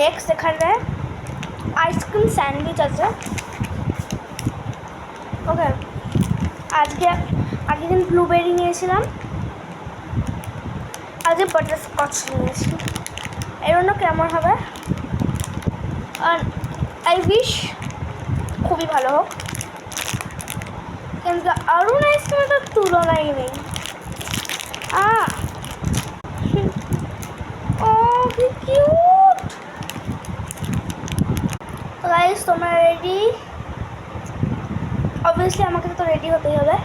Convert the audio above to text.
Next এখানে ice cream sandwich আছে। ওকে, আগের দিন ব্লুবেরি নিয়েছিলাম, আজকে বাটারস্কচ নিয়েছি। এর জন্য কেমন হবে, আর আই উইশ খুবই ভালো হোক, কিন্তু আরুন আইসক্রিমের তুলনাই নেই। ও কি কিউট। গাইস তোমরা রেডি? অবভিয়াসলি আমাকে তো রেডি হতেই হবে।